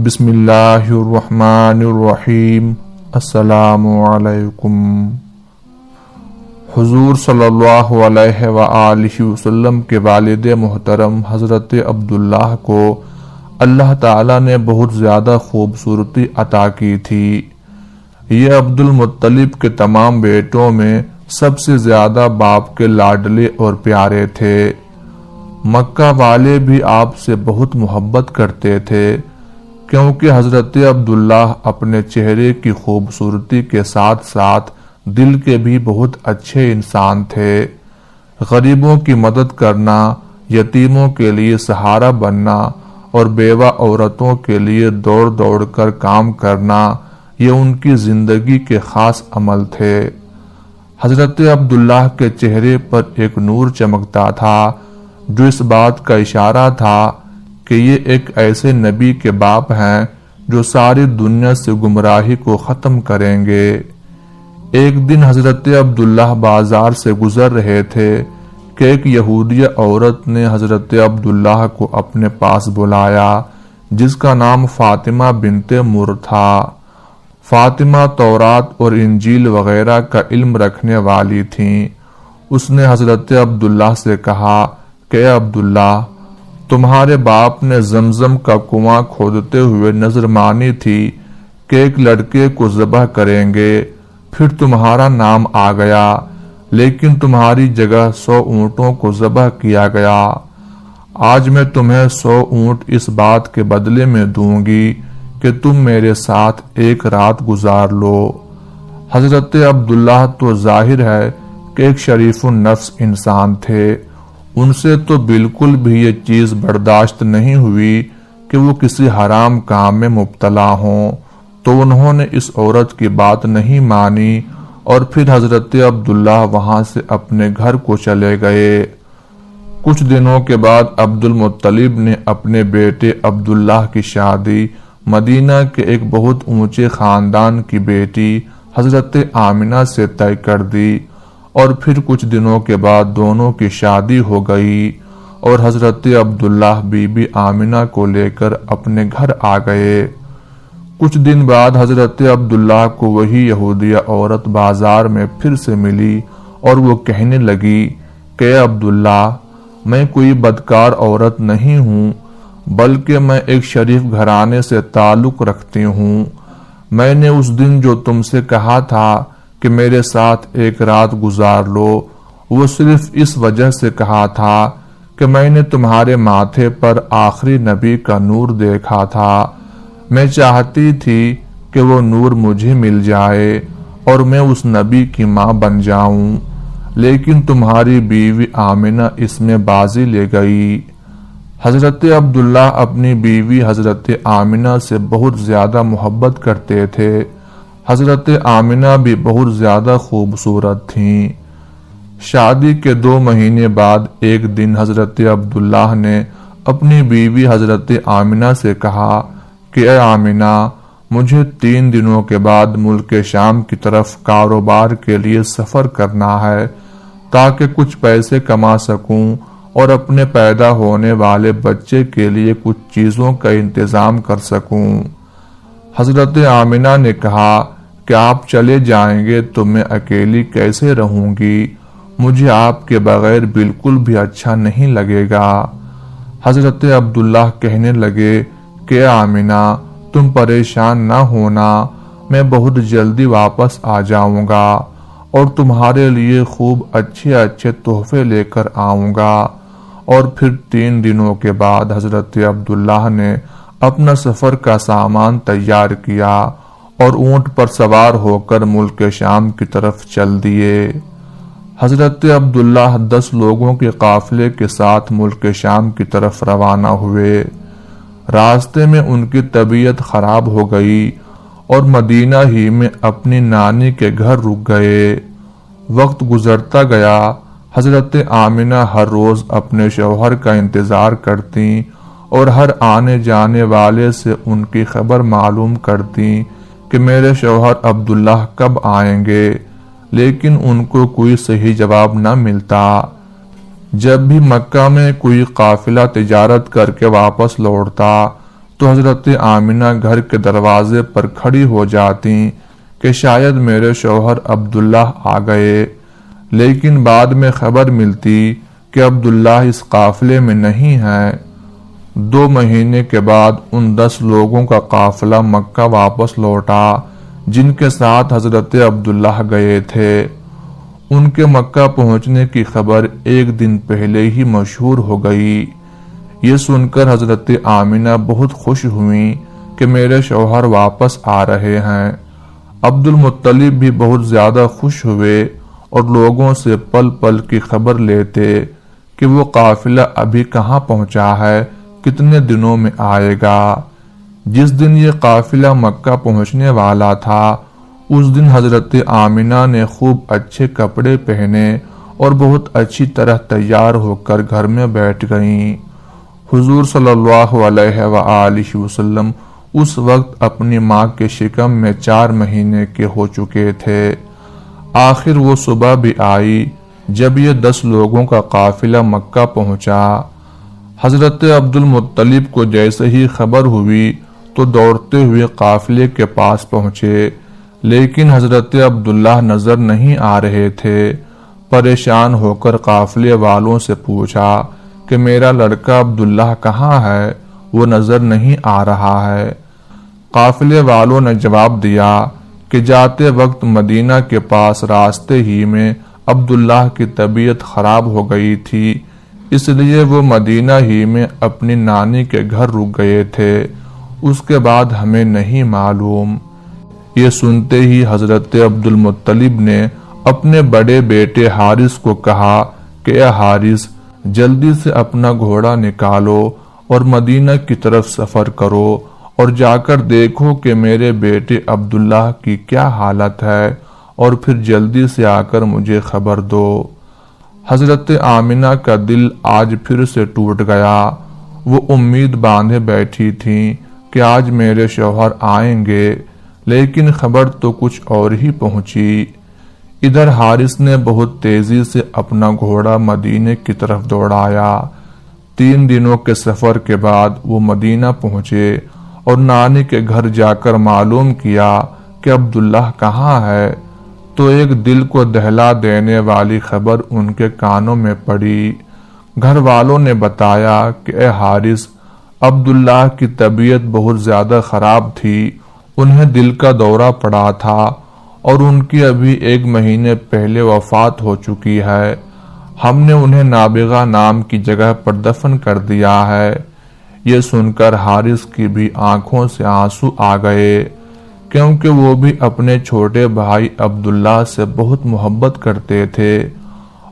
بسم اللہ الرحمن الرحیم۔ السلام علیکم۔ حضور صلی اللہ علیہ وآلہ وسلم کے والد محترم حضرت عبداللہ کو اللہ تعالیٰ نے بہت زیادہ خوبصورتی عطا کی تھی۔ یہ عبد المطلب کے تمام بیٹوں میں سب سے زیادہ باپ کے لاڈلے اور پیارے تھے۔ مکہ والے بھی آپ سے بہت محبت کرتے تھے، کیونکہ حضرت عبداللہ اپنے چہرے کی خوبصورتی کے ساتھ ساتھ دل کے بھی بہت اچھے انسان تھے۔ غریبوں کی مدد کرنا، یتیموں کے لیے سہارا بننا اور بیوہ عورتوں کے لیے دوڑ دوڑ کر کام کرنا، یہ ان کی زندگی کے خاص عمل تھے۔ حضرت عبداللہ کے چہرے پر ایک نور چمکتا تھا جو اس بات کا اشارہ تھا کہ یہ ایک ایسے نبی کے باپ ہیں جو ساری دنیا سے گمراہی کو ختم کریں گے۔ ایک دن حضرت عبداللہ بازار سے گزر رہے تھے کہ ایک یہودیہ عورت نے حضرت عبداللہ کو اپنے پاس بلایا، جس کا نام فاطمہ بنت مر تھا۔ فاطمہ تورات اور انجیل وغیرہ کا علم رکھنے والی تھیں۔ اس نے حضرت عبداللہ سے کہا کہ عبداللہ، تمہارے باپ نے زمزم کا کنواں کھودتے ہوئے نظر مانی تھی کہ ایک لڑکے کو ذبح کریں گے، پھر تمہارا نام آ گیا، لیکن تمہاری جگہ 100 اونٹوں کو ذبح کیا گیا۔ آج میں تمہیں 100 اونٹ اس بات کے بدلے میں دوں گی کہ تم میرے ساتھ ایک رات گزار لو۔ حضرت عبداللہ تو ظاہر ہے کہ ایک شریف النفس انسان تھے، ان سے تو بالکل بھی یہ چیز برداشت نہیں ہوئی کہ وہ کسی حرام کام میں مبتلا ہوں، تو انہوں نے اس عورت کی بات نہیں مانی اور پھر حضرت عبداللہ وہاں سے اپنے گھر کو چلے گئے۔ کچھ دنوں کے بعد عبد المطلب نے اپنے بیٹے عبداللہ کی شادی مدینہ کے ایک بہت اونچے خاندان کی بیٹی حضرت آمنہ سے طے کر دی، اور پھر کچھ دنوں کے بعد دونوں کی شادی ہو گئی اور حضرت عبداللہ بی بی آمنہ کو لے کر اپنے گھر آ گئے۔ کچھ دن بعد حضرت عبداللہ کو وہی یہودیہ عورت بازار میں پھر سے ملی اور وہ کہنے لگی کہ عبداللہ، میں کوئی بدکار عورت نہیں ہوں، بلکہ میں ایک شریف گھرانے سے تعلق رکھتی ہوں۔ میں نے اس دن جو تم سے کہا تھا کہ میرے ساتھ ایک رات گزار لو، وہ صرف اس وجہ سے کہا تھا کہ میں نے تمہارے ماتھے پر آخری نبی کا نور دیکھا تھا۔ میں چاہتی تھی کہ وہ نور مجھے مل جائے اور میں اس نبی کی ماں بن جاؤں، لیکن تمہاری بیوی آمنہ اس میں بازی لے گئی۔ حضرت عبداللہ اپنی بیوی حضرت آمنہ سے بہت زیادہ محبت کرتے تھے۔ حضرت آمنہ بھی بہت زیادہ خوبصورت تھیں۔ شادی کے 2 مہینے بعد ایک دن حضرت عبداللہ نے اپنی بیوی حضرت آمنہ سے کہا کہ اے آمنہ، مجھے 3 دنوں کے بعد ملک شام کی طرف کاروبار کے لیے سفر کرنا ہے، تاکہ کچھ پیسے کما سکوں اور اپنے پیدا ہونے والے بچے کے لیے کچھ چیزوں کا انتظام کر سکوں۔ حضرت آمنہ نے کہا کہ آپ چلے جائیں گے تو میں اکیلی کیسے رہوں گی، مجھے آپ کے بغیر بالکل بھی اچھا نہیں لگے گا۔ حضرت عبداللہ کہنے لگے کہ آمنہ، تم پریشان نہ ہونا، میں بہت جلدی واپس آ جاؤں گا اور تمہارے لیے خوب اچھے اچھے تحفے لے کر آؤں گا۔ اور پھر 3 دنوں کے بعد حضرت عبداللہ نے اپنا سفر کا سامان تیار کیا اور اونٹ پر سوار ہو کر ملک شام کی طرف چل دیے۔ حضرت عبداللہ 10 لوگوں کے قافلے کے ساتھ ملک شام کی طرف روانہ ہوئے۔ راستے میں ان کی طبیعت خراب ہو گئی اور مدینہ ہی میں اپنی نانی کے گھر رک گئے۔ وقت گزرتا گیا، حضرت آمنہ ہر روز اپنے شوہر کا انتظار کرتی اور ہر آنے جانے والے سے ان کی خبر معلوم کرتی کہ میرے شوہر عبداللہ کب آئیں گے، لیکن ان کو کوئی صحیح جواب نہ ملتا۔ جب بھی مکہ میں کوئی قافلہ تجارت کر کے واپس لوٹتا تو حضرت آمنہ گھر کے دروازے پر کھڑی ہو جاتی کہ شاید میرے شوہر عبداللہ آ گئے، لیکن بعد میں خبر ملتی کہ عبداللہ اس قافلے میں نہیں ہیں۔ 2 مہینے کے بعد ان 10 لوگوں کا قافلہ مکہ واپس لوٹا جن کے ساتھ حضرت عبداللہ گئے تھے۔ ان کے مکہ پہنچنے کی خبر 1 دن پہلے ہی مشہور ہو گئی۔ یہ سن کر حضرت آمنہ بہت خوش ہوئیں کہ میرے شوہر واپس آ رہے ہیں۔ عبد المطلب بھی بہت زیادہ خوش ہوئے اور لوگوں سے پل پل کی خبر لیتے کہ وہ قافلہ ابھی کہاں پہنچا ہے، کتنے دنوں میں آئے گا۔ جس دن یہ قافلہ مکہ پہنچنے والا تھا اس دن حضرت آمنہ نے خوب اچھے کپڑے پہنے اور بہت اچھی طرح تیار ہو کر گھر میں بیٹھ گئیں۔ حضور صلی اللہ علیہ وآلہ وسلم اس وقت اپنی ماں کے شکم میں 4 مہینے کے ہو چکے تھے۔ آخر وہ صبح بھی آئی جب یہ 10 لوگوں کا قافلہ مکہ پہنچا۔ حضرت عبد المطلب کو جیسے ہی خبر ہوئی تو دوڑتے ہوئے قافلے کے پاس پہنچے، لیکن حضرت عبداللہ نظر نہیں آ رہے تھے۔ پریشان ہو کر قافلے والوں سے پوچھا کہ میرا لڑکا عبداللہ کہاں ہے، وہ نظر نہیں آ رہا ہے۔ قافلے والوں نے جواب دیا کہ جاتے وقت مدینہ کے پاس راستے ہی میں عبداللہ کی طبیعت خراب ہو گئی تھی، اس لیے وہ مدینہ ہی میں اپنی نانی کے گھر رک گئے تھے، اس کے بعد ہمیں نہیں معلوم۔ یہ سنتے ہی حضرت عبد المطلب نے اپنے بڑے بیٹے حارث کو کہا کہ اے حارث، جلدی سے اپنا گھوڑا نکالو اور مدینہ کی طرف سفر کرو اور جا کر دیکھو کہ میرے بیٹے عبداللہ کی کیا حالت ہے، اور پھر جلدی سے آ کر مجھے خبر دو۔ حضرت آمنہ کا دل آج پھر سے ٹوٹ گیا۔ وہ امید باندھے بیٹھی تھیں کہ آج میرے شوہر آئیں گے، لیکن خبر تو کچھ اور ہی پہنچی۔ ادھر حارث نے بہت تیزی سے اپنا گھوڑا مدینہ کی طرف دوڑایا۔ 3 دنوں کے سفر کے بعد وہ مدینہ پہنچے اور نانی کے گھر جا کر معلوم کیا کہ عبداللہ کہاں ہے، تو ایک دل کو دہلا دینے والی خبر ان کے کانوں میں پڑی۔ گھر والوں نے بتایا کہ اے حارث، عبداللہ کی طبیعت بہت زیادہ خراب تھی، انہیں دل کا دورہ پڑا تھا اور ان کی ابھی 1 مہینے پہلے وفات ہو چکی ہے۔ ہم نے انہیں نابغہ نام کی جگہ پر دفن کر دیا ہے۔ یہ سن کر حارث کی بھی آنکھوں سے آنسو آ گئے، کیونکہ وہ بھی اپنے چھوٹے بھائی عبداللہ سے بہت محبت کرتے تھے۔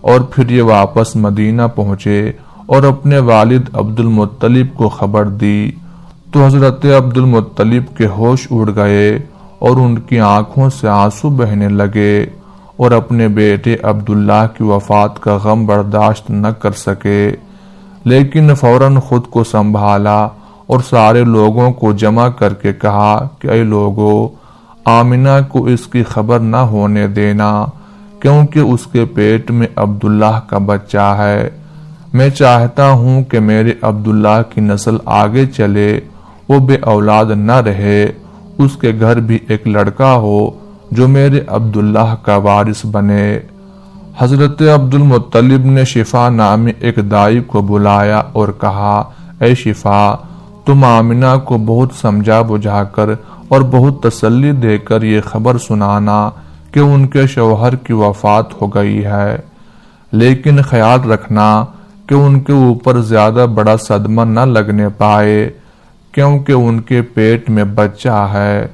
اور پھر یہ واپس مدینہ پہنچے اور اپنے والد عبد المطلب کو خبر دی، تو حضرت عبد المطلب کے ہوش اڑ گئے اور ان کی آنکھوں سے آنسو بہنے لگے، اور اپنے بیٹے عبداللہ کی وفات کا غم برداشت نہ کر سکے، لیکن فوراً خود کو سنبھالا اور سارے لوگوں کو جمع کر کے کہا کہ اے لوگو، آمنہ کو اس کی خبر نہ ہونے دینا، کیونکہ اس کے پیٹ میں عبداللہ کا بچہ ہے۔ میں چاہتا ہوں کہ میرے عبداللہ کی نسل آگے چلے، وہ بے اولاد نہ رہے، اس کے گھر بھی ایک لڑکا ہو جو میرے عبداللہ کا وارث بنے۔ حضرت عبد المطلب نے شفا نامی ایک دائی کو بلایا اور کہا، اے شفا، تم آمنہ کو بہت سمجھا بجھا کر اور بہت تسلی دے کر یہ خبر سنانا کہ ان کے شوہر کی وفات ہو گئی ہے، لیکن خیال رکھنا کہ ان کے اوپر زیادہ بڑا صدمہ نہ لگنے پائے، کیونکہ ان کے پیٹ میں بچہ ہے۔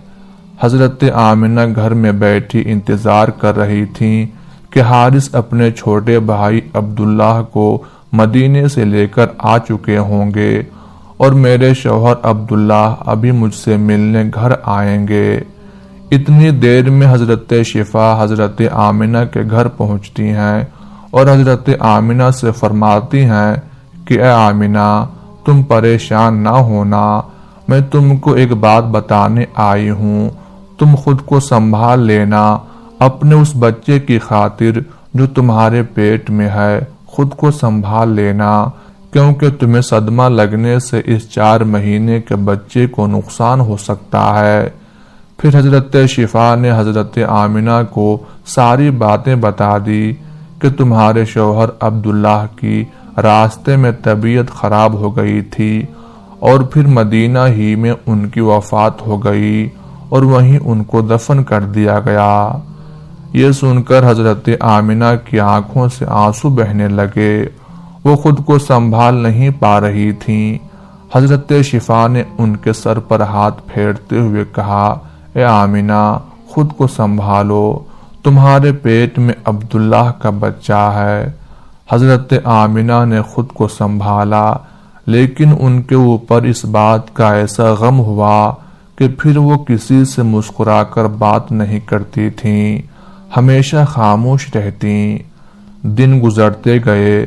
حضرت آمنہ گھر میں بیٹھی انتظار کر رہی تھیں کہ حارث اپنے چھوٹے بھائی عبداللہ کو مدینے سے لے کر آ چکے ہوں گے اور میرے شوہر عبداللہ ابھی مجھ سے ملنے گھر آئیں گے۔ اتنی دیر میں حضرت شفا حضرت آمنہ کے گھر پہنچتی ہیں اور حضرت آمنہ سے فرماتی ہیں کہ اے آمنہ، تم پریشان نہ ہونا، میں تم کو ایک بات بتانے آئی ہوں، تم خود کو سنبھال لینا، اپنے اس بچے کی خاطر جو تمہارے پیٹ میں ہے خود کو سنبھال لینا، کیونکہ تمہیں صدمہ لگنے سے اس 4 مہینے کے بچے کو نقصان ہو سکتا ہے۔ پھر حضرت شفا نے حضرت آمنہ کو ساری باتیں بتا دی کہ تمہارے شوہر عبداللہ کی راستے میں طبیعت خراب ہو گئی تھی اور پھر مدینہ ہی میں ان کی وفات ہو گئی اور وہیں ان کو دفن کر دیا گیا۔ یہ سن کر حضرت آمنہ کی آنکھوں سے آنسو بہنے لگے، وہ خود کو سنبھال نہیں پا رہی تھیں۔ حضرت شفا نے ان کے سر پر ہاتھ پھیرتے ہوئے کہا، اے آمنہ، خود کو سنبھالو، تمہارے پیٹ میں عبداللہ کا بچہ ہے۔ حضرت آمنہ نے خود کو سنبھالا، لیکن ان کے اوپر اس بات کا ایسا غم ہوا کہ پھر وہ کسی سے مسکرا کر بات نہیں کرتی تھیں، ہمیشہ خاموش رہتیں۔ دن گزرتے گئے،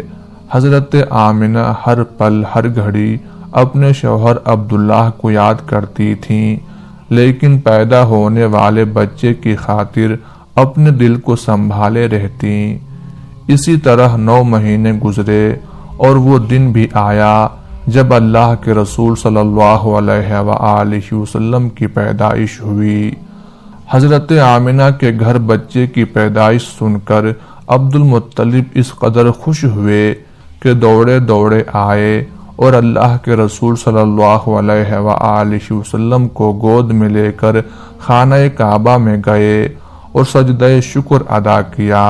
حضرت آمنہ ہر پل ہر گھڑی اپنے شوہر عبداللہ کو یاد کرتی تھیں، لیکن پیدا ہونے والے بچے کی خاطر اپنے دل کو سنبھالے رہتیں۔ اسی طرح 9 مہینے گزرے اور وہ دن بھی آیا جب اللہ کے رسول صلی اللہ علیہ وآلہ وسلم کی پیدائش ہوئی۔ حضرت آمنہ کے گھر بچے کی پیدائش سن کر عبد المطلب اس قدر خوش ہوئے کہ دوڑے دوڑے آئے اور اللہ کے رسول صلی اللہ علیہ وآلہ وسلم کو گود میں لے کر خانہ کعبہ میں گئے اور سجدہ شکر ادا کیا۔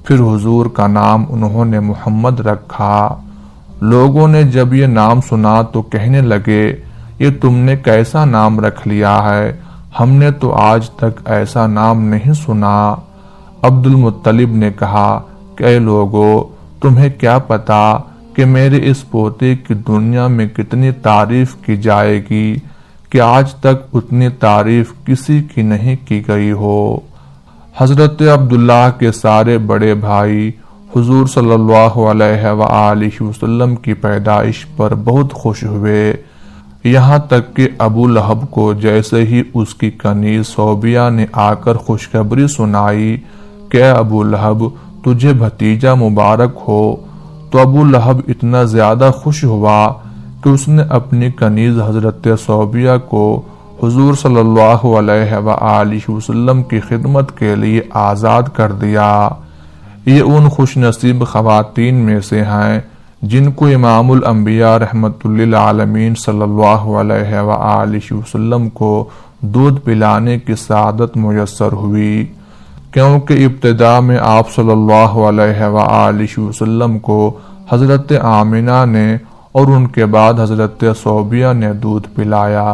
پھر حضور کا نام انہوں نے محمد رکھا۔ لوگوں نے جب یہ نام سنا تو کہنے لگے، یہ تم نے کیسا نام رکھ لیا ہے، ہم نے تو آج تک ایسا نام نہیں سنا۔ عبد المطلب نے کہا کہ اے لوگو، تمہیں کیا پتا کہ میرے اس پوتے کی دنیا میں کتنی تعریف کی جائے گی کہ آج تک اتنی تعریف کسی کی نہیں کی گئی ہو۔ حضرت عبداللہ کے سارے بڑے بھائی حضور صلی اللہ علیہ وآلہ وسلم کی پیدائش پر بہت خوش ہوئے، یہاں تک کہ ابو لہب کو جیسے ہی اس کی کنیز صوبیہ نے آ کر خوشخبری سنائی کہ اے ابو لہب، تجھے بھتیجا مبارک ہو، تو ابو لہب اتنا زیادہ خوش ہوا کہ اس نے اپنی کنیز حضرت صوبیہ کو حضور صلی اللہ علیہ وآلہ وسلم کی خدمت کے لیے آزاد کر دیا۔ یہ ان خوش نصیب خواتین میں سے ہیں جن کو امام الانبیاء رحمت للعالمین صلی اللہ علیہ وآلہ وسلم کو دودھ پلانے کی سعادت میسر ہوئی، کیونکہ ابتدا میں آپ صلی اللہ علیہ وآلہ وسلم کو حضرت آمنہ نے اور ان کے بعد حضرت صوبیہ نے دودھ پلایا۔